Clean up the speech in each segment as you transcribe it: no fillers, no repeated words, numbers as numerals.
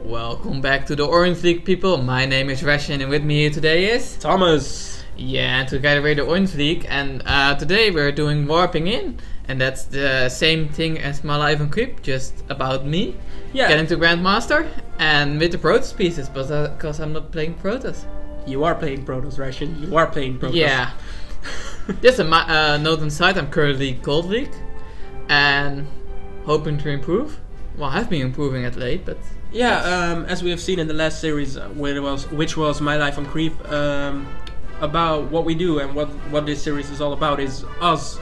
Welcome back to the Orange League, people. My name is Ration, and with me here today is Thomas. Yeah, together we're the Orange League, and today we're doing warping in, and that's the same thing as my life on Creep, just about me getting to Grandmaster, and with the Protoss pieces, but because I'm not playing Protoss. You are playing Protoss, Ration. You are playing Protoss. Yeah. Just a note on the side, I'm currently Gold League, and hoping to improve. Well, I've been improving at late, but... Yeah, as we have seen in the last series, which was My Life on Creep, about what we do and what this series is all about is us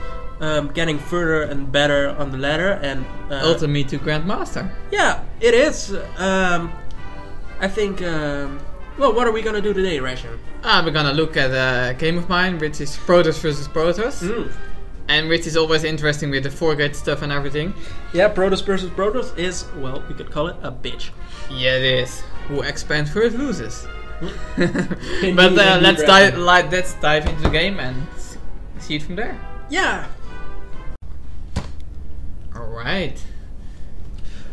getting further and better on the ladder and... ultimately to Grandmaster. Yeah, it is. I think... well, what are we gonna do today, Ration? We're gonna look at a game of mine, which is Protoss versus Protoss. And which is always interesting with the 4-gate stuff and everything. Yeah, Protoss versus Protoss is, well, we could call it a bitch. Yeah, it is. Who expands first loses. But let's dive into the game and see it from there. Yeah. Alright.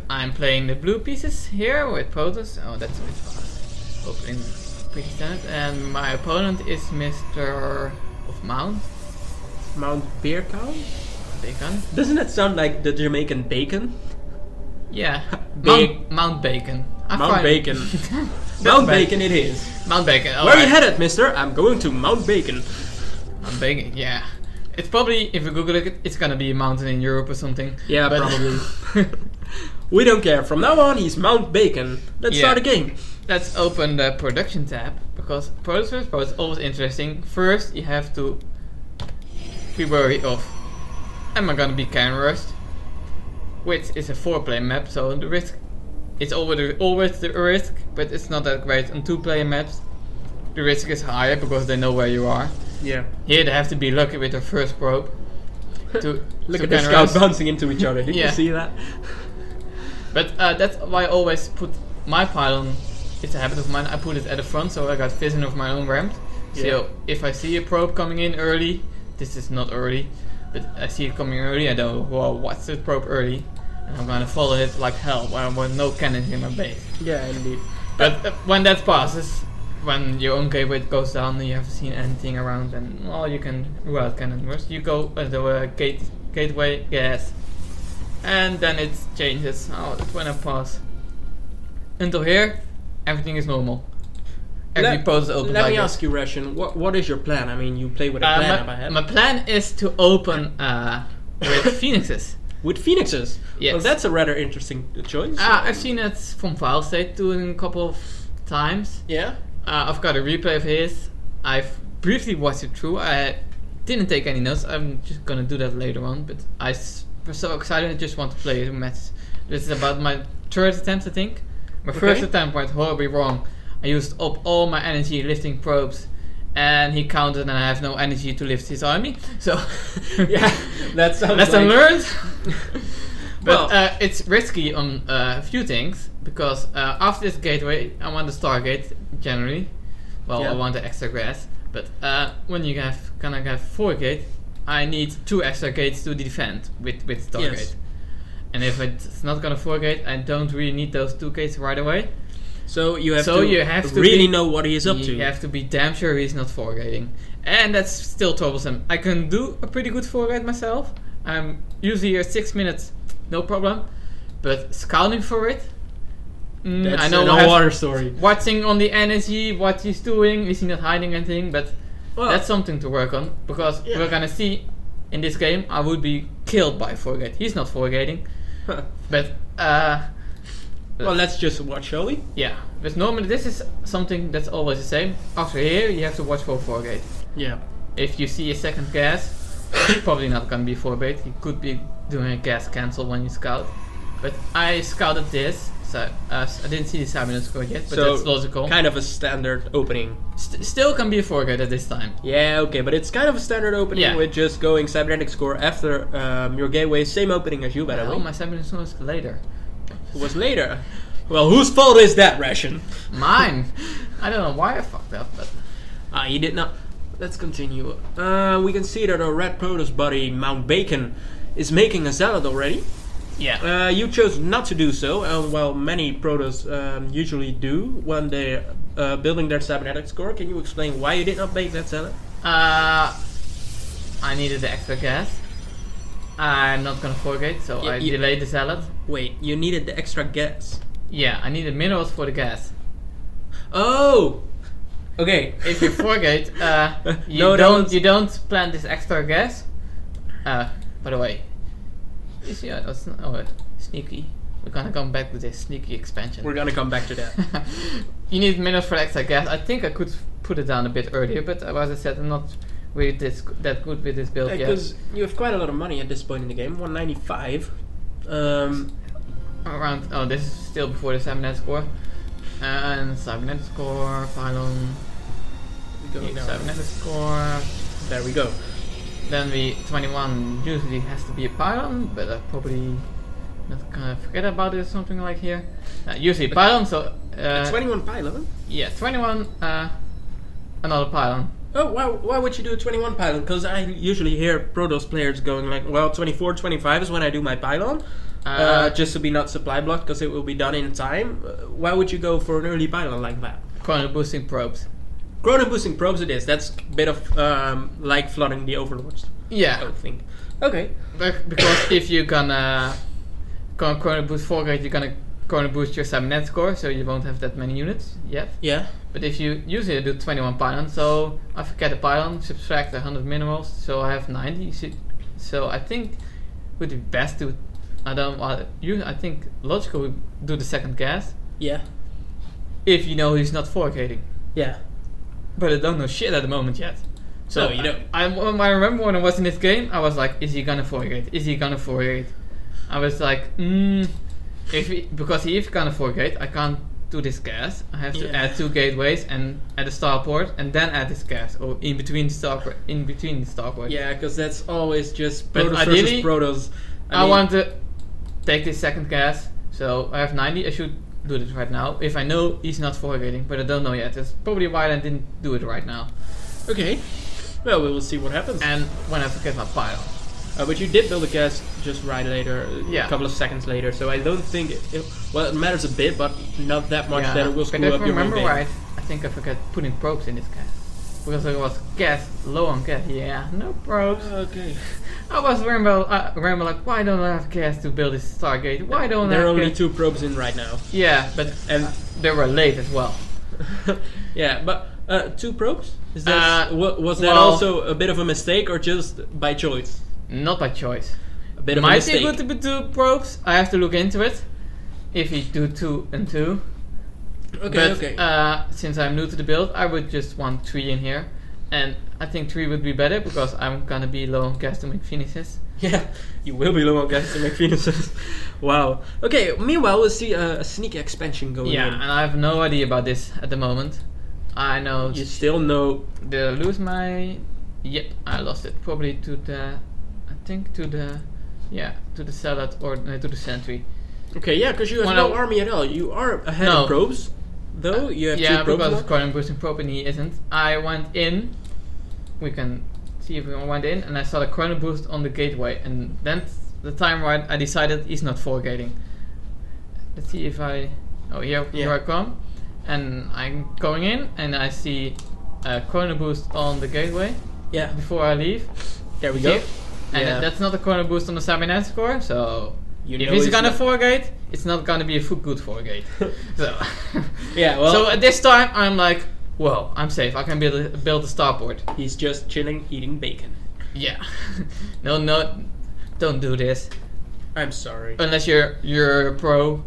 I'm playing the blue pieces here with Protoss. Oh, that's a bit fast. Opening pretty standard. And my opponent is Mr. of Mount. Mount Bacon? Bacon? Doesn't that sound like the Jamaican bacon? Yeah. Mount Bacon. Mount Bacon. Mount Bacon it is. Mount Bacon. Where are you headed, mister? I'm going to Mount Bacon. Mount Bacon, yeah. It's probably, if you Google it, it's gonna be a mountain in Europe or something. Yeah, probably. We don't care. From now on, he's Mount Bacon. Let's start a game. Let's open the production tab, because Protoss versus Protoss is always interesting. First, you have to be worried of, am I gonna be cannon rushed? Which is a 4-player map, so the risk, it's always the risk, but it's not that great on 2-player maps. The risk is higher because they know where you are. Yeah. Here they have to be lucky with their first probe. Look at the scouts bouncing into each other. Did you see that? But that's why I always put my pylon, it's a habit of mine, I put it at the front so I got vision of my own ramp. So if I see a probe coming in early, this is not early, but I see it coming early, I know, well, what's the probe early? And I'm gonna follow it like hell, with no cannons in my base. Yeah, indeed. But when that passes, when your own gateway goes down and you haven't seen anything around, and well, you can rule out cannon rush. You go at the gateway gas, and then it changes. Oh, that's when I pass. Until here, everything is normal. Every post is open. Let me ask you, Ration, what is your plan? I mean, you play with a plan in my head. My plan is to open with Phoenixes. With Phoenixes? Yes. Well, that's a rather interesting choice. I've seen it from vileState doing a couple of times. Yeah? I've got a replay of his. I've briefly watched it through. I didn't take any notes. I'm just gonna do that later on. But I was so excited I just want to play a match. This is about my 3rd attempt, I think. My first attempt went horribly wrong. I used up all my energy lifting probes, and he counted, and I have no energy to lift his army. So, yeah, that sounds lesson learned. But well, it's risky on a few things, because after this gateway, I want the Stargate generally. Well, I want the extra grass, but when you gonna have 4-gate, I need 2 extra gates to defend with Stargate. Yes. And if it's not gonna 4-gate, I don't really need those 2 gates right away. So you have to really know what he is up to. You have to be damn sure he's not 4-gating. And that's still troublesome. I can do a pretty good 4-gate myself. I'm usually here 6 minutes, no problem. But scouting for it, that's I know a water story. Watching on the energy, what he's doing, is he not hiding anything? But that's something to work on. Because we're gonna see, in this game, I would be killed by 4-gate. He's not 4-gating. But well, let's just watch, shall we? Yeah, but normally this is something that's always the same. After here, you have to watch for 4-gate. Yeah. If you see a second gas, probably not gonna be 4-gate. You could be doing a gas cancel when you scout. But I scouted this, so I didn't see the Cybernet score yet, but that's logical. Kind of a standard opening. Still can be a 4-gate at this time. Yeah, okay, but it's kind of a standard opening with just going cybernetic score after your gateway, same opening as you, by the way. My cybernetic score was later. It was later. Well, whose fault is that, Ration? Mine. I don't know why I fucked up, but he did not. Let's continue. We can see that our red Protoss buddy Mount Bacon is making a salad already. Yeah. You chose not to do so, well, many protos usually do when they're building their cybernetic score. Can you explain why you did not bake that salad? I needed the extra gas. I'm not gonna forget, so I delayed the salad. Wait, you needed the extra gas? Yeah, I needed minerals for the gas. Oh! Okay. If you forget, you don't plant this extra gas. By the way, sneaky. We're gonna come back to this sneaky expansion. We're gonna come back to that. You need minerals for extra gas. I think I could put it down a bit earlier, but as I said, I'm not really that good with this build yet. Because you have quite a lot of money at this point in the game, 195. Around. Oh, this is still before the cybernetic score. And cybernetic score, pylon. We go now. Cybernetic score. There we go. Then 21 usually has to be a pylon, but I probably not gonna forget about it or something like here. Usually pylon, so 21 pylon? Yeah, 21 another pylon. Oh, why would you do a 21 pylon? Because I usually hear Protoss players going like, well, 24, 25 is when I do my pylon. Just to be not supply blocked, because it will be done in time. Why would you go for an early pylon like that? Chrono boosting probes. Chrono boosting probes it is. That's a bit of like flooding the overlords. Yeah. I would think. Okay. Because if you're gonna chrono boost 4 grade, you're gonna chrono boost your cybernetic score, so you won't have that many units yet. Yeah. But if you usually do 21 pylon, so I forget a pylon, subtract 100 minerals, so I have 90. So I think it would be best to, I think logical would do the second gas. Yeah. If you know he's not 4 grading. Yeah. But I don't know shit at the moment yet. So no, you don't. I remember when I was in this game, I was like, is he gonna 4 grade? Is he gonna 4 grade? I was like, because he's gonna 4 grade, I can't do this gas. I have to add 2 gateways and add a starport and then add this gas, or in between the starport. Yeah, because that's always just but Protoss ideally, versus Protoss. I want to take this second gas, so I have 90. I should do this right now if I know he's not 4 grading, but I don't know yet. That's probably why I didn't do it right now. Okay. Well, we will see what happens. And when I forget my pile. But you did build a gas just right later, a couple of seconds later, so I don't think it matters a bit, but not that much that it will screw up your But if I remember game. right, I think I forgot putting probes in this gas. Because there was gas, low on gas. Yeah, no probes. Okay. I was remember like, why don't I have gas to build this Stargate? Why don't there I are have only gas? 2 probes in right now. Yeah, but they were late as well. Yeah, but 2 probes? Is that, was that also a bit of a mistake or just by choice? Not by choice. A bit of a Might mistake. be good to be 2 probes. I have to look into it. If you do 2 and 2. Okay, but, since I'm new to the build, I would just want 3 in here. And I think 3 would be better because I'm gonna be low on gas to make phoenixes. Yeah, you will be low on gas to make phoenixes. Wow. Okay, meanwhile we'll see a sneaky expansion going in. Yeah, and I have no idea about this at the moment. I know. You still know. Did I lose my... Yep, I lost it. Probably to the... I think to the... Yeah, to the salad or to the sentry. Okay, yeah, because you have no army at all. You are ahead of probes, though. You have 2 probes. Yeah, because Corin boosting probe and he isn't. I went in. We can see if we went in, and I saw the chrono boost on the gateway, and then the time right I decided he's not 4 gating. Let's see if I... Oh, here I come. And I'm going in, and I see a chrono boost on the gateway. Yeah. Before I leave. There we go. And that's not a chrono boost on the cybernetic score, so you if he's gonna 4 gate, it's not gonna be a good 4 gate. So yeah, well. So at this time I'm like, well, I'm safe. I can build a starport. He's just chilling, eating bacon. Yeah. No, don't do this. I'm sorry. Unless you're a pro,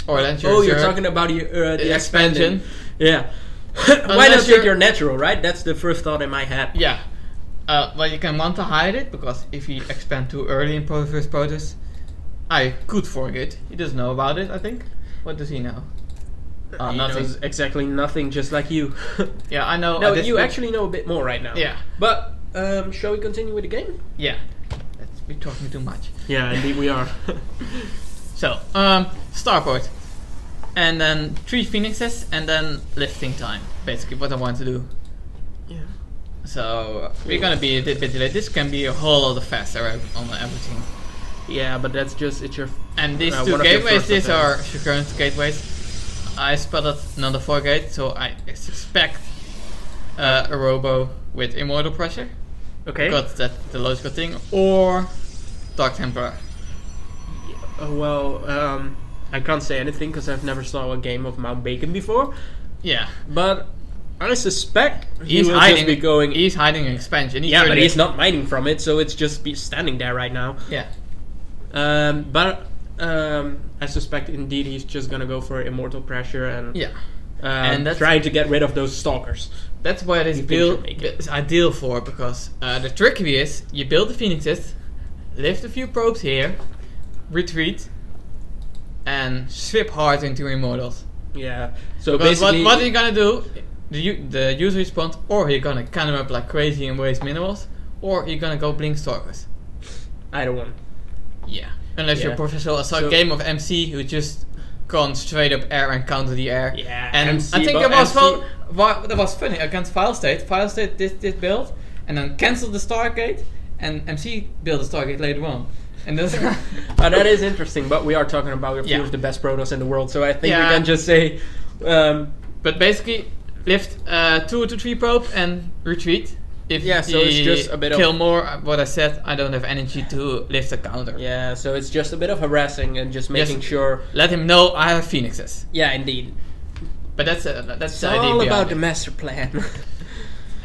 or unless you're talking about the expansion. Yeah. Why not take your natural, right? That's the first thought in my head. Yeah. Well, you can want to hide it because if you expand too early in Protoss vs Protoss, I could forget. He doesn't know about it, I think. What does he know? He knows exactly nothing, just like you. Yeah, I know. No, you actually know a bit more right now. Yeah. But shall we continue with the game? Yeah. We're talking too much. Yeah, indeed we are. So, starport. And then 3 phoenixes and then lifting time. Basically what I want to do. Yeah. So we're gonna be a bit delayed. This can be a whole lot faster on everything. Yeah, but that's just it's your. And these one two of your gateways, first these are attempts. your current gateways. I spotted another 4 gate, so I suspect a robo with immortal pressure. Okay. Because that's the logical thing, or Dark Templar. I can't say anything because I've never saw a game of Mount Bacon before. Yeah, But I suspect he he's will hiding. just be going. He's hiding an expansion. Yeah, but he's not mining from it, so it's just be standing there right now. Yeah, But I suspect indeed he's just gonna go for immortal pressure and yeah. And that's- trying to get rid of those stalkers. That's what this You think build you'll make it. is ideal for, because the trick here is you build the phoenixes, lift a few probes here, retreat, and swip hard into immortals. Yeah. So Because basically, what are you gonna do? The user response, or you're gonna cannon up like crazy and waste minerals, or you're gonna go blink stalkers. either one. Yeah. Unless you're Yeah. professional. I saw a So- game of MC who just gone straight up air and counter the air. Yeah, And MC, I think but that was MC that was funny against vileState. vileState did this build and then cancelled the Stargate, and MC built the Stargate later on. And that's That is interesting, but we are talking about a few Yeah. of the best protos in the world, so I think Yeah. we can just say, But basically, lift 2 to 3 probe and retreat. If Yeah, so it's you just a bit of- kill more. What I said, I don't have energy to lift a counter. yeah, so it's just a bit of harassing and just making Yes. sure. Let him know I have phoenixes. Yeah, indeed. But that's It's the idea all behind about it. the master plan.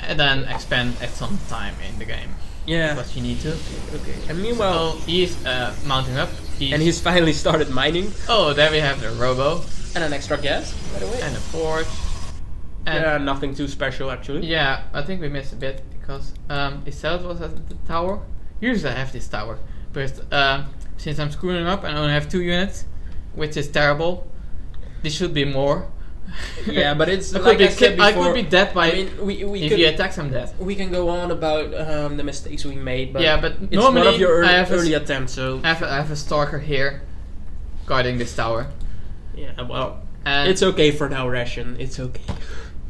And then expand at some time in the game. Yeah. What you need to. Okay. And meanwhile, Well, he's mounting up. and he's finally started mining Oh, there we have the robo and an extra gas, by the way. and a forge. And Yeah, nothing too special actually. yeah, I think we missed a bit because his cell was at the tower. Usually I have this tower, but since I'm screwing up and I only have 2 units, which is terrible. This should be more. Yeah, but it's I like could, I said I before. could be dead by I mean, we if could, he attacks. I'm dead. we can go on about the mistakes we made, but Yeah, but it's normally one of your I have early a, attempts. So I have a stalker here, guarding this tower. yeah, well, And it's okay for now, Ration. It's okay.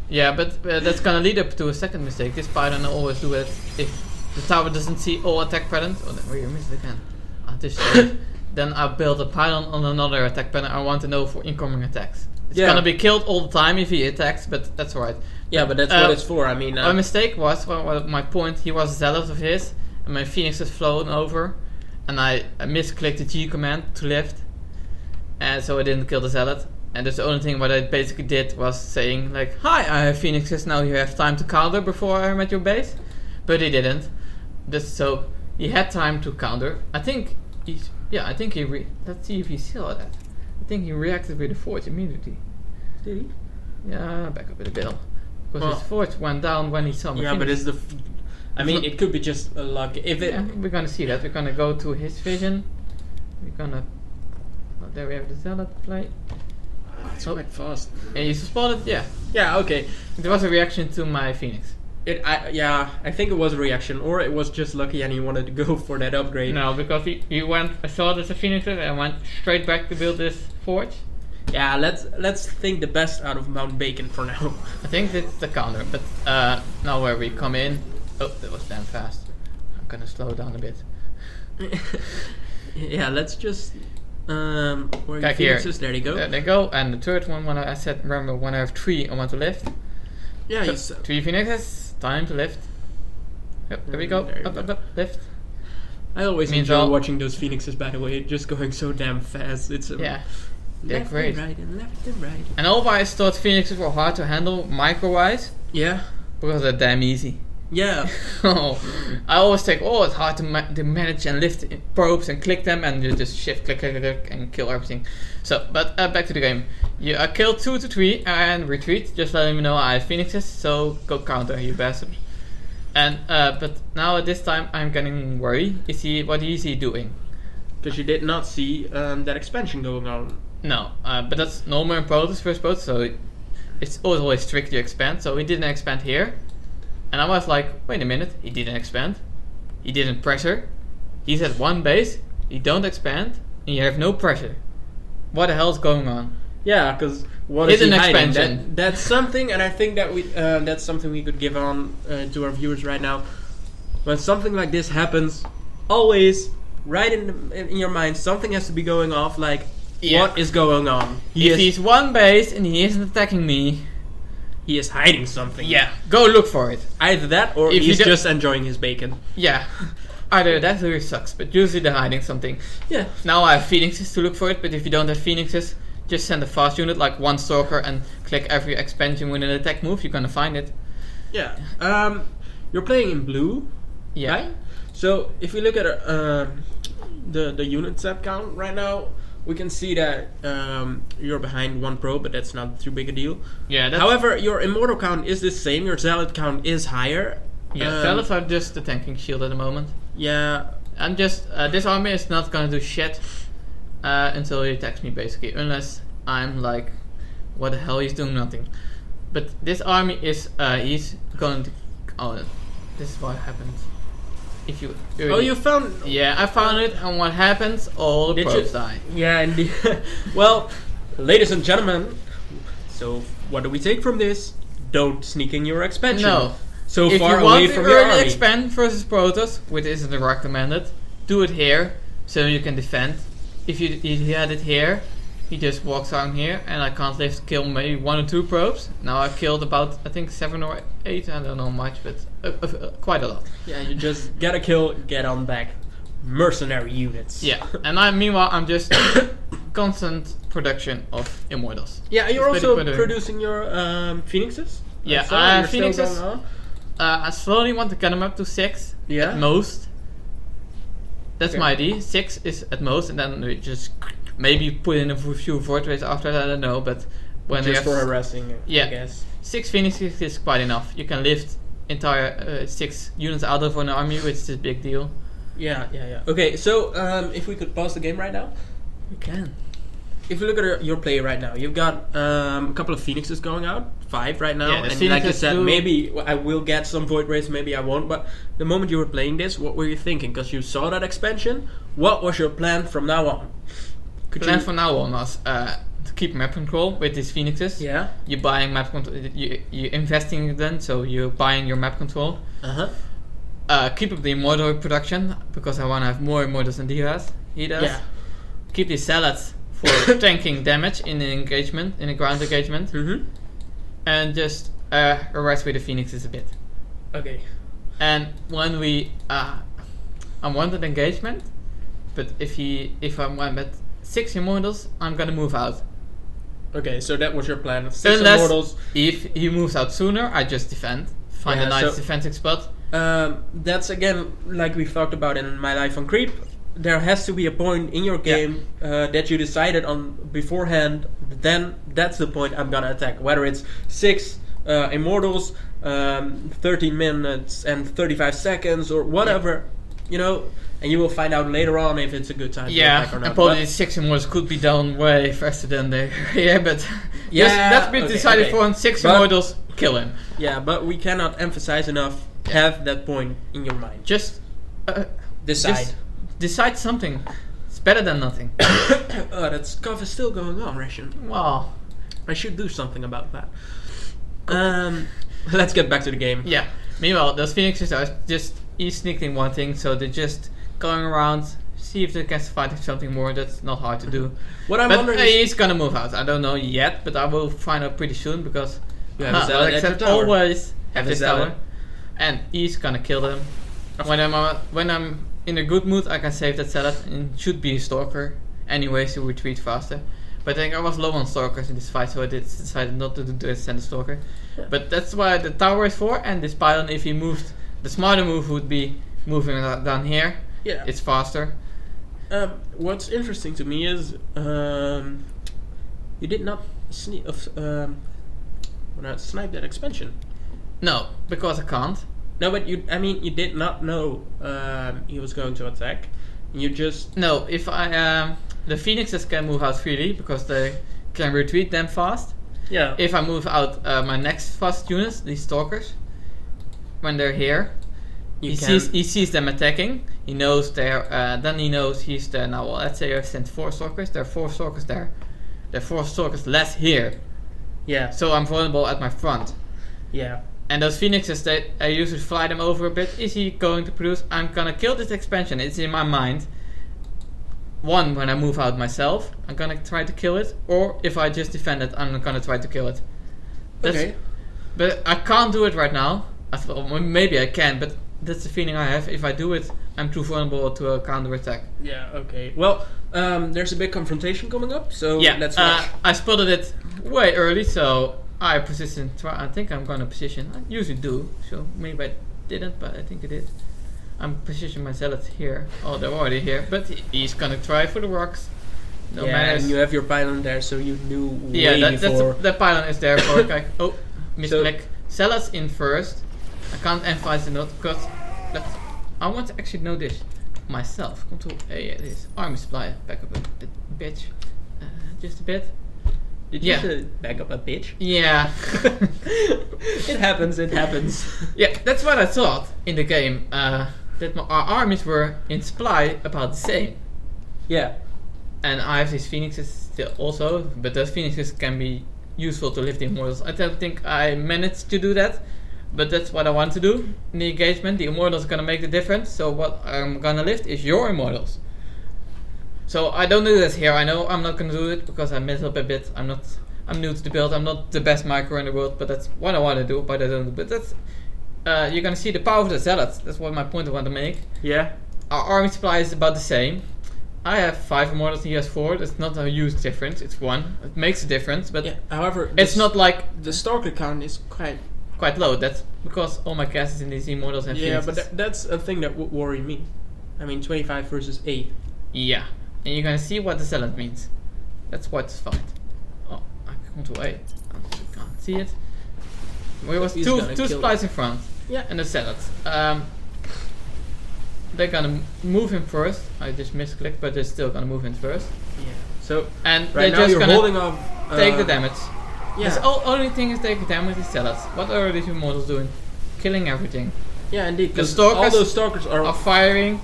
yeah, but that's gonna lead up to a second mistake. This python always do it if the tower doesn't see all attack patterns. Oh, then we missed it again. Then I build a pylon on another attack pattern. I want to know for incoming attacks. It's Yeah. gonna be killed all the time if he attacks, but that's alright. Yeah, but that's what it's for. I mean, My mistake was, well, my point, he was a zealot of his, and my phoenix has flown over, and I misclicked the G command to lift, and so I didn't kill the zealot. And that's the only thing what I basically did was saying like, "Hi, I have phoenixes. Now you have time to counter before I'm at your base," but he didn't. So he had time to counter. I think he's I think he let's see if he saw that. I think he reacted with the forge immediately. did he? Yeah, back up with a bit. Because Well, his forge went down when he saw my Yeah, but phoenix. it's I mean, it could be just a luck. If it, Yeah, we're gonna see that. We're gonna go to his vision. We're gonna. Oh, there we have the zealot play. it's Oh. quite fast. And you spotted, yeah. Yeah, okay. There was a reaction to my phoenix. I think it was a reaction, or it was just lucky and he wanted to go for that upgrade. No, because he went. I saw there's a phoenix and I went straight back to build this forge. Yeah, let's think the best out of Mount Bacon for now. I think that's the counter, but now where we come in. Oh, that was damn fast. I'm gonna slow down a bit. Yeah, let's just where are Kijk your here. phoenixes? There you go. There they go. And the third one, when I said, remember, when I have 3, I want to lift. Yeah, So, you said. 3 phoenixes, time to lift. Yep, there we go. There you Up, go. up, up, lift. I always Means enjoy all- watching those phoenixes. By the way, just going so damn fast. It's Yeah, they're left great. and right and left and right. And always thought phoenixes were hard to handle micro-wise Yeah, because they're damn easy. yeah. Oh, I always think, it's hard to manage and lift probes and click them, and you just shift, click, click, click, and kill everything. So, but back to the game. You kill 2 to 3 and retreat. Just letting me know I have phoenixes, so go counter, you bastard. And but now at this time I'm getting worried. What is he doing? Because you did not see that expansion going on. No, but that's normal in Protoss first Protoss, so it's always tricky to expand. So he didn't expand here, and I was like, wait a minute, he didn't expand, he didn't pressure, he's at 1 base, he don't expand, and you have no pressure. What the hell's going on? Yeah, because what is he Hidden hiding? expansion. That's something, and I think that that's something we could give on to our viewers right now. When something like this happens, always right in your mind, something has to be going off. Like, Yeah. what is going on? If he's one base and he isn't attacking me, he is hiding something. yeah, go look for it. Either that, or If he's you just enjoying his bacon. Yeah, either that really sucks, but usually they're hiding something. Yeah. Now I have phoenixes to look for it, but if you don't have phoenixes, just send a fast unit like one stalker and click every expansion with an attack move. You're gonna find it. Yeah. You're playing in blue, Yeah. right? So if we look at the unit set count right now, we can see that you're behind 1 pro, but that's not too big a deal. Yeah. That's, However, your immortal count is the same. Your zealot count is higher. yeah. Zealots are just the tanking shield at the moment. Yeah. I'm just this army is not gonna do shit until he attacks me basically, unless I'm like, what the hell? He's doing nothing. But this army is he's going to. Oh, this is what happens. If you. Oh, you found. Yeah, I found it, and what happens? All the Did probes you- die. Yeah, indeed. Well, ladies and gentlemen, so what do we take from this? Don't sneak in your expansion. No. So If far you want away to from your early army. expand versus Protoss, which isn't recommended, do it here so you can defend. If he had it here, he just walks down here, and I can't live to kill maybe 1 or 2 probes. Now I've killed about I think 7 or 8. I don't know much, but quite a lot. Yeah, you just get a kill, get on back. Mercenary units. Yeah, and meanwhile I'm just constant production of immortals. Yeah, you're It's also pretty- producing your phoenixes. Yeah, So I have you're still phoenixes. going on. I slowly want to get them up to 6 Yeah. at most. That's Okay. my idea. 6 is at most, and then we just maybe put in a few fortresses after that. I don't know, but when we Just have for harassing, Yeah. I guess. 6 phoenixes is quite enough. You can lift entire 6 units out of an army, which is a big deal. Yeah. Okay, so if we could pause the game right now. You can. If you look at your play right now, you've got a couple of phoenixes going out, 5 right now, Yeah, the and like you Phoenixes said, do- maybe I will get some void rays, maybe I won't. But the moment you were playing this, what were you thinking? Because you saw that expansion. What was your plan from now on? Could Plan you? from now on was to keep map control with these phoenixes. Yeah. You're buying map control. You're investing in them, so you're buying your map control. Keep up the immortal production because I want to have more immortals than he has. He does. Yeah. Keep the zealots for tanking damage in an engagement, in a ground engagement, Mm-hmm. and just harass with the phoenixes a bit. Okay. And when we, I wanted engagement, but if I'm at 6 immortals, I'm gonna move out. Okay, so that was your plan. 6 Unless immortals. if he moves out sooner, I just defend. Find Yeah, a nice so- defensive spot. That's again like we've talked about in My Life on Creep. There has to be a point in your game that you decided on beforehand. Then that's the point I'm gonna attack. Whether it's 6 immortals, 13 minutes and 35 seconds, or whatever, you know. And you will find out later on if it's a good time to attack or And not. probably But- 6 immortals could be done way faster than they here, but Yeah, that's been okay, decided okay. for. On 6 But- immortals, kill him. yeah, but we cannot emphasize enough. Have that point in your mind. Just Decide. Just decide something. It's better than nothing. Oh, that cough is still going on, Ration. Wow. I should do something about that. Let's get back to the game. Yeah. Meanwhile, those phoenixes are just each sneaking one thing, so they're just going around, see if they can find something more. That's not hard to do. What I'm But wondering is, he's gonna move out. I don't know yet, but I will find out pretty soon because You have a zealot like at I your said, tower. always have a this zealot. tower, and he's gonna kill them. When I'm in a good mood, I can save that zealot and should be a stalker. Anyways, to retreat faster. But I think I was low on stalkers in this fight, so I decided not to send a stalker. Yeah. But that's why the tower is for, and this pylon, if he moved, the smarter move would be moving down here. yeah. It's faster. What's interesting to me is you did not snipe that expansion. No, because I can't. No, but you did not know he was going to attack. You just No, if I the phoenixes can move out freely because they can retreat them fast. yeah. If I move out my next fast units, these stalkers, when they're here, You he can- sees them attacking. He knows they're. Then he knows he's there now. Well, let's say I sent 4 stalkers. There are 4 stalkers there. There are 4 stalkers less here. yeah. So I'm vulnerable at my front. Yeah. And those phoenixes, I usually fly them over a bit. Is he going to produce? I'm gonna kill this expansion. It's in my mind. one, when I move out myself, I'm gonna try to kill it, or if I just defend it, I'm gonna try to kill it. Okay. But I can't do it right now. I thought well, maybe I can, but that's the feeling I have. If I do it, I'm too vulnerable to a counter attack. Yeah. Okay. Well, there's a big confrontation coming up, so Yeah, let's watch. I spotted it way early, so I positioned. I think I'm gonna position. I usually do, so maybe I didn't, but I think I did. I'm positioning my zealots here. Oh, they're already here, but he's gonna try for the rocks. No matter. And you have your pylon there, so you knew way Yeah, before. that pylon is there for like. Oh, misclick. Zealots in first. I can't emphasize the note because I want to actually know this myself. Control A, it is. Army supply, back up a bit, bitch. Just a bit. Did you say back up a bitch? Yeah. It happens, it happens. Yeah, that's what I thought in the game. That our armies were in supply about the same. Yeah. And I have these phoenixes still also, but those phoenixes can be useful to lift the immortals. I don't think I managed to do that, but that's what I want to do in the engagement. The immortals are gonna make the difference, so what I'm gonna lift is your immortals. So I don't do this here. I know I'm not gonna do it because I messed up a bit. I'm new to the build. I'm not the best micro in the world, but that's what I want to do. But I don't do. But that's you're gonna see the power of the zealots. That's what my point I want to make. Yeah. Our army supply is about the same. I have 5 immortals, he has 4. That's not a huge difference. It's 1. It makes a difference, but yeah. However, it's not like the stalker count is quite low. That's because all my cast is in these immortals and yeah, phoenixes. but that's a thing that would worry me. I mean, 25 versus 8. Yeah, and you're gonna see what the zealot means. That's what's fine. Oh, I can control A. I can't see it. There was two supplies in front. Yeah, and the zealots. They're gonna move him first. I just misclicked, but they're still gonna move him first. Yeah. So and right they're now just you're gonna holding up. Take the damage. Yeah. The only thing is taking damage is zealots. What are these immortals doing? Killing everything. Yeah, indeed. The stalkers all those stalkers are firing.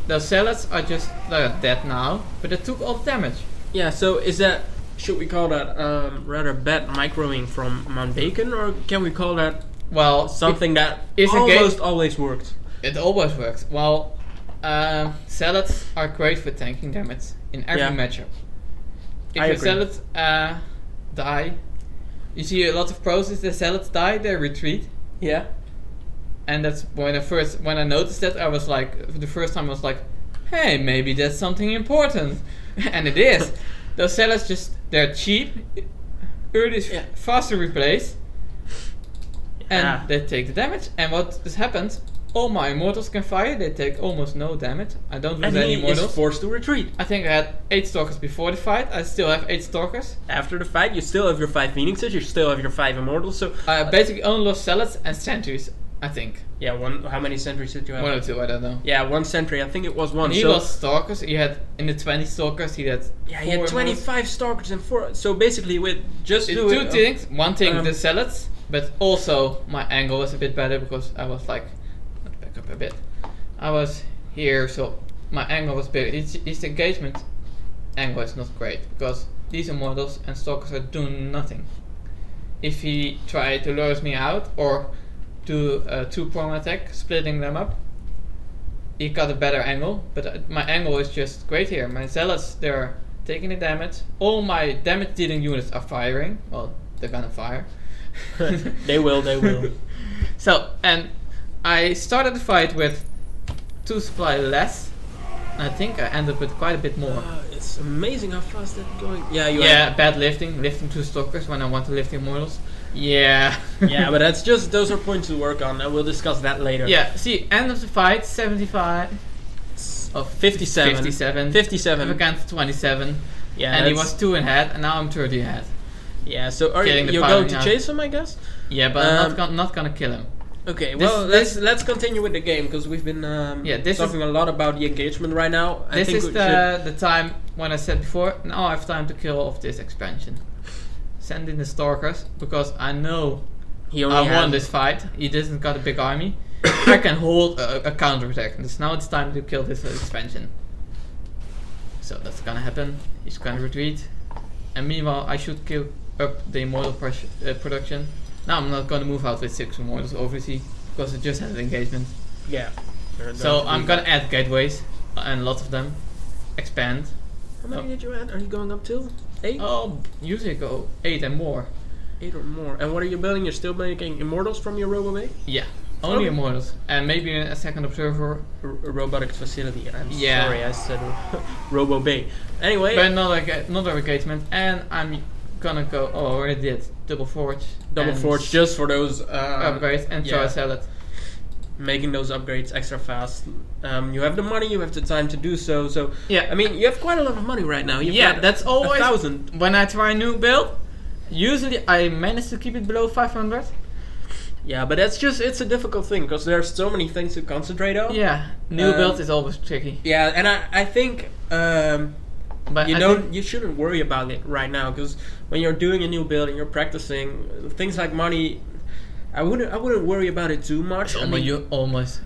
The zealots are just dead now, but they took all the damage. Yeah. So is that? Should we call that rather bad microing from Mount Bacon, or can we call that something that almost always worked? It always works. Well, zealots are great for tanking damage in every matchup. If your zealots die, you see a lot of pros. If the zealots die, they retreat. Yeah. And that's when I noticed that, I was like, the first time I was like, hey, maybe that's something important, and it is. Those zealots they're cheap, early, fast to replace, and they take the damage. And what has happened? All my immortals can fire. They take almost no damage. I don't lose any immortals. And he is forced to retreat. I think I had 8 stalkers before the fight. I still have 8 stalkers. After the fight, you still have your 5 phoenixes. You still have your 5 immortals. So I basically only lost zealots and sentries, I think. Yeah, one. How many sentries did you have? 1 or 2, I don't know. Yeah, 1 sentry. I think it was 1. And he lost stalkers. He had in the 20 stalkers. He had he had 25 stalkers and 4. So basically, with just two things. One thing, the zealots, but also my angle was a bit better because I was like, back up a bit. I was here, so my angle was bigger. His engagement angle is not great because these immortals and stalkers are doing nothing. If he tried to lure me out or do a 2-prong attack, splitting them up, he got a better angle, but my angle is just great here. My zealots, they're taking the damage. All my damage dealing units are firing. Well, they're gonna fire. They will. So, and I started the fight with 2 supply less. I think I ended up with quite a bit more. It's amazing how fast that's going. Yeah, bad lifting 2 stalkers when I want to lift immortals. Yeah. Yeah, but that's just, those are points to work on, and we'll discuss that later. Yeah, see, end of the fight, 75. Oh, 57. 57. Against 27. Yeah, and he was 2 ahead, and now I'm 30 ahead. Yeah, so you're going to chase him, I guess? Yeah, but I'm not gonna kill him. Okay, well, let's continue with the game, because we've been talking a lot about the engagement right now. This is the time when I said before, now I have time to kill off this expansion. Send in the stalkers, because I know I won this fight. He doesn't got a big army. I can hold a counter attack. And now it's time to kill this expansion. So that's gonna happen. He's gonna retreat. And meanwhile, I should kill up the immortal production. Now I'm not gonna move out with 6 immortals, obviously, because it just had an engagement. Yeah. So I'm gonna add gateways, and lots of them. expand. How many did you add? Are you going up to 8? Oh, usually go 8 and more. 8 or more. And what are you building? You're still making immortals from your Robo Bay? Yeah, only Okay. immortals, and maybe a second observer. Robotics facility. I'm Yeah. sorry, I said Robo Bay. Anyway, But another engagement, and I'm gonna go. Oh, I already did double forge. double and forge just for those upgrades and yeah. throw a salad. making those upgrades extra fast. You have the money, you have the time to do so. So Yeah. I mean, you have quite a lot of money right now. You've Yeah, got that's always 1,000. when I try a new build. Usually I manage to keep it below 500. Yeah, but it's a difficult thing because there's so many things to concentrate on. Yeah, new build is always tricky. Yeah, and I think But you shouldn't worry about it right now because when you're doing a new build and you're practicing things like money, I wouldn't worry about it too much. I mean,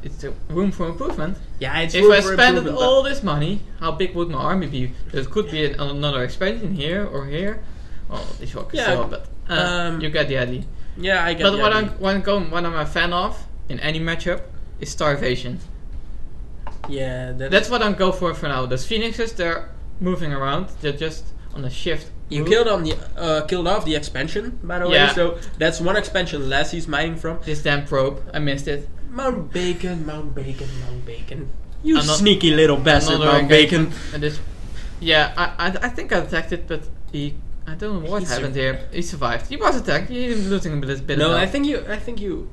it's a room for improvement. yeah, it's If room I for spent improvement, but- all this money, how big would my army be? There could be another expansion here or here. Well, this one Yeah, but um, you get the idea. yeah, I get. But the what idea. what I'm a fan of in any matchup is starvation. Yeah, That's what I'm going for now. Those phoenixes, they're moving around. They're just on a shift. You move. killed off the expansion, by the way. Yeah. So that's one expansion less he's mining from. This damn probe. I missed it. Mount Bacon, Mount Bacon, Mount Bacon. You Ano- sneaky little bastard, Another Mount Bacon. engagement. And this, yeah, I think I attacked it, but I don't know what He happened here. He survived. He was attacked. He's losing a bit. No, of I health. think you.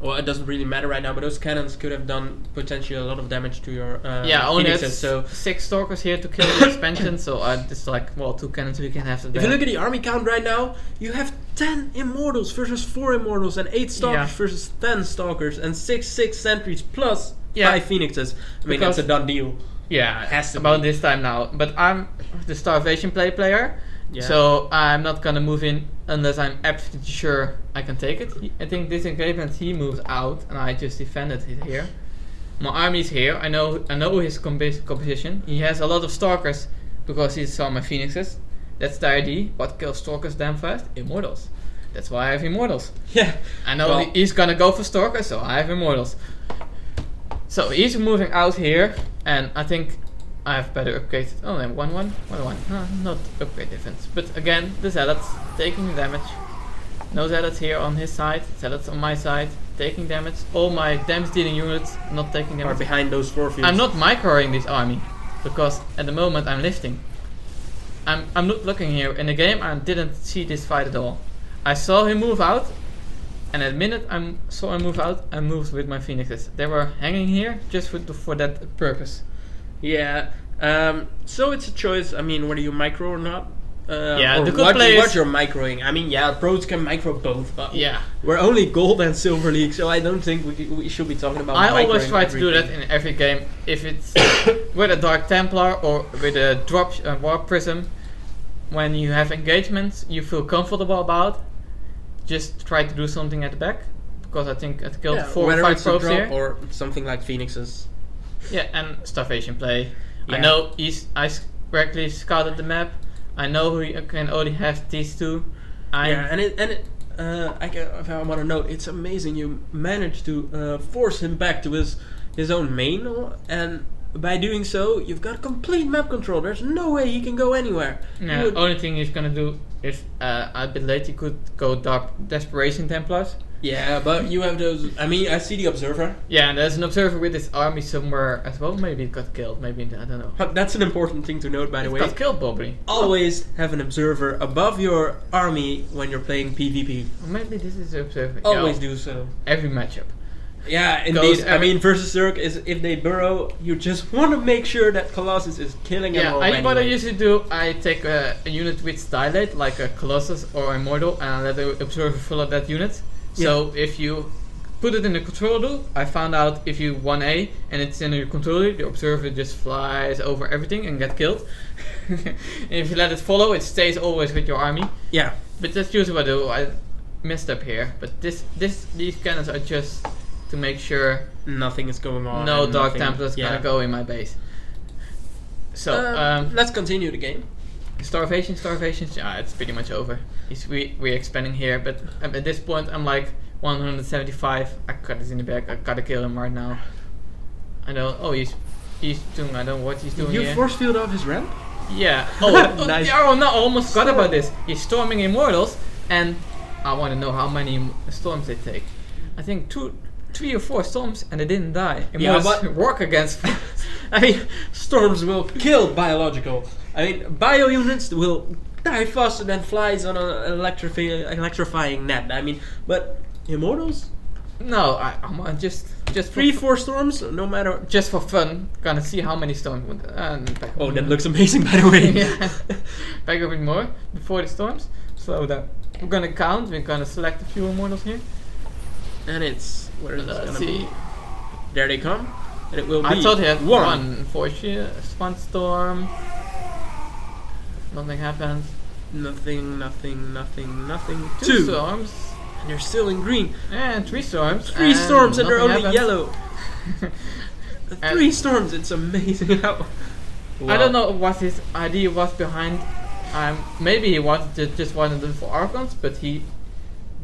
Well, it doesn't really matter right now, but those cannons could have done potentially a lot of damage to your Yeah, only had phoenixes. So 6 stalkers here to kill the expansion. So I just like, well, 2 cannons we can have to. if you look at the army count right now, you have 10 immortals versus 4 immortals, and 8 stalkers Yeah. versus 10 stalkers, and 6 sentries plus Yeah. 5 phoenixes. I mean, Because- that's a done deal. Yeah, Has to about be. this time now. But I'm the starvation player, Yeah. so I'm not gonna move in unless I'm absolutely sure I can take it. I think this engagement he moved out, and I just defended it here. My army's here. I know his composition. He has a lot of stalkers because he saw my phoenixes. That's the idea. What kills stalkers damn fast? Immortals. That's why I have immortals. Yeah. I know Well- he's gonna go for stalkers, so I have immortals. So he's moving out here, and I think I have better upgrades. Oh, then 1-1, 1-1. No, not upgrade difference. But again, the zealots taking the damage. No zealots here on his side, zealots on my side, taking damage. All my damage dealing units not taking Are damage. behind those 4 fields. I'm not microing this army because at the moment I'm lifting. I'm not looking here in the game. I didn't see this fight at all. I saw him move out, and at the minute I saw him move out, I moved with my phoenixes. They were hanging here just for that purpose. Yeah. So it's a choice. I mean, whether you micro or not. Yeah, or the good what players- you're microing. I mean, yeah, pros can micro both, but Yeah. we're only gold and silver league, so I don't think we should be talking about. I always microing try to do that everything. in every game. If it's with a Dark Templar or with a Warp Prism, when you have engagements you feel comfortable about, just try to do something at the back. Because I think I killed 4 or whether 5 it's a probes drop here. or something like phoenixes. Yeah, and starvation play. I Yeah. know I correctly scouted the map. I know who can only have these 2. I want to note, it's amazing you managed to force him back to his own main, and by doing so, you've got complete map control. There's no way he can go anywhere. Yeah, only thing he's gonna do is a bit late he could go Dark Desperation Templars. Yeah, but you have those. I mean, I see the observer. Yeah, and there's an observer with his army somewhere as well. Maybe it got killed. Maybe I don't know. But that's an important thing to note, by the It way. got killed probably. Always have an observer above your army when you're playing PvP. Or maybe this is the observer. Always Yeah, do so. every matchup. Yeah, Goes indeed. I mean, versus Zerg is if they burrow, you just want to make sure that Colossus is killing them all. What I anyway. usually do, I take a unit with dilate, like a Colossus or Immortal, and I let the observer follow that unit. So if you put it in the controller, I found out if you 1A and it's in your controller, the observer just flies over everything and get killed. And if you let it follow, it stays always with your army. Yeah. But that's usually what I do. I messed up here, but these cannons are just to make sure Nothing is going on. no and Dark nothing- Templars yeah. gonna go in my base. So let's continue the game. starvation. Yeah, it's pretty much over. We're expanding here, but at this point I'm like 175. I got it in the back. I gotta kill him right now. I know. Oh, he's He's doing, I don't know what he's doing You here. force field off his ramp? Yeah. Oh, Nice. Oh no, I almost forgot about this. He's storming Immortals, and I want to know how many storms they take. I think 3 or 4 storms, and they didn't die. Immortals work against. I mean, storms will kill biological. I mean, bio units will die faster than flies on an electrifying net. I mean, but Immortals? No, I'm just 3-4 storms, no matter. just for fun. Gonna see how many storms. Oh, that looks amazing, by the way. Yeah. Back a bit more before the storms. Slow down. We're gonna count. We're gonna select a few Immortals here. And it's where is it Let's gonna see. be? There they come, and it will be. I thought he had one. one for sure. One storm. Nothing happened. Nothing. 2 2 storms. and they're still in green. And 3 storms. 3 storms, and they're nothing only happened. yellow. And 3 storms. It's amazing how. I don't know what his idea was behind. Maybe he just wanted it for Archons, but he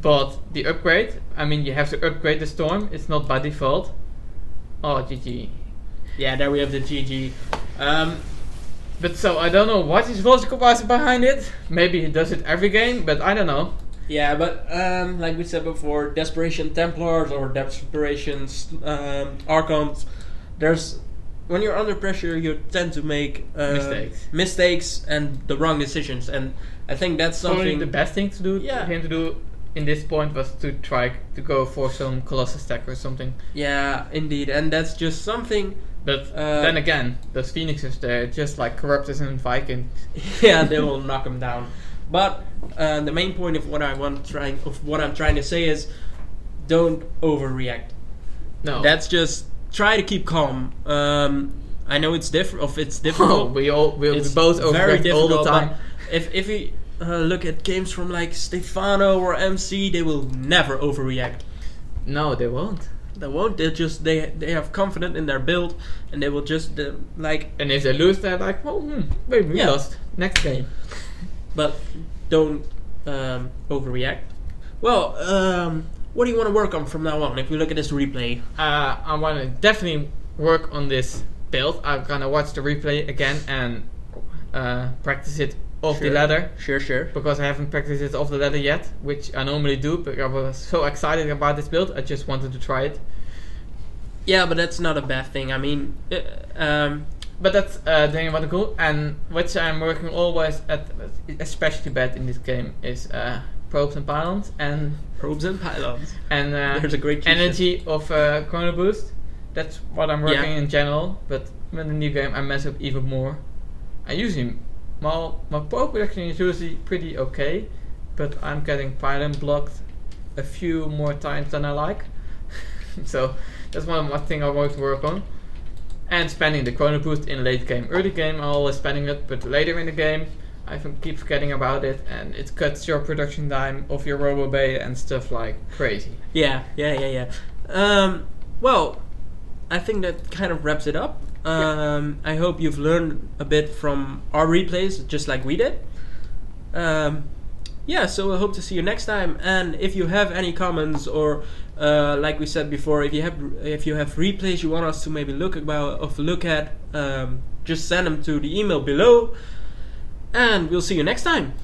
bought the upgrade. I mean, you have to upgrade the storm. It's not by default. Oh, GG. Yeah, there we have the GG. But so I don't know what his logic was behind it. Maybe he does it every game, but I don't know. Yeah, but like we said before, Desperation Templars or Desperation Archons, when you're under pressure, you tend to make mistakes and the wrong decisions, and I think that's something. Probably the best thing to do. Yeah. For him to do in this point was to try to go for some Colossus stack or something. Yeah, indeed, and that's just something. But then again, those Phoenixes, they're just like Corruptors and Vikings. Yeah, they will knock them down. But the main point of what I'm trying to say is, don't overreact. No. That's just try to keep calm. I know it's different. It's Oh, difficult. we It's both very overreact all the difficult, time. but if we look at games from like Stefano or MC, they will never overreact. No, they won't. They won't. They have confidence in their build, and they will just like. And if they lose, they're like, well, maybe we Yeah. lost. Next game. But don't overreact. Well, what do you want to work on from now on? If we look at this replay, I want to definitely work on this build. I'm gonna watch the replay again and practice it off the ladder. Sure. Because I haven't practiced it off the ladder yet, which I normally do, but I was so excited about this build, I just wanted to try it. Yeah, but that's not a bad thing. I mean, But that's the thing about the cool, and which I'm working always at, especially bad in this game, is probes and pylons, and probes and pylons. and There's a great energy of Chrono Boost. That's what I'm working in general, but in the new game I mess up even more. I usually my probe production is usually pretty okay, but I'm getting pylon blocked a few more times than I like. So that's one more thing I want to work on. And spending the Chrono Boost in late game. Early game I'm always spending it, but later in the game I keep forgetting about it, and it cuts your production time of your Robo Bay and stuff like crazy. Yeah. Well, I think that kind of wraps it up. I hope you've learned a bit from our replays, just like we did. So I hope to see you next time. And if you have any comments, or like we said before, if you have replays you want us to maybe look at, just send them to the email below. And we'll see you next time.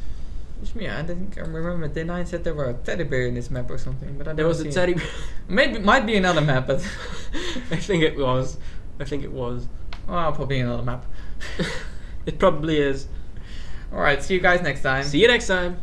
I think I remember Dayline said there were a teddy bear in this map or something, but There was a teddy bear. Maybe might be another map, but I think it was. well, probably another map. It probably is. Alright, see you guys next time. See you next time.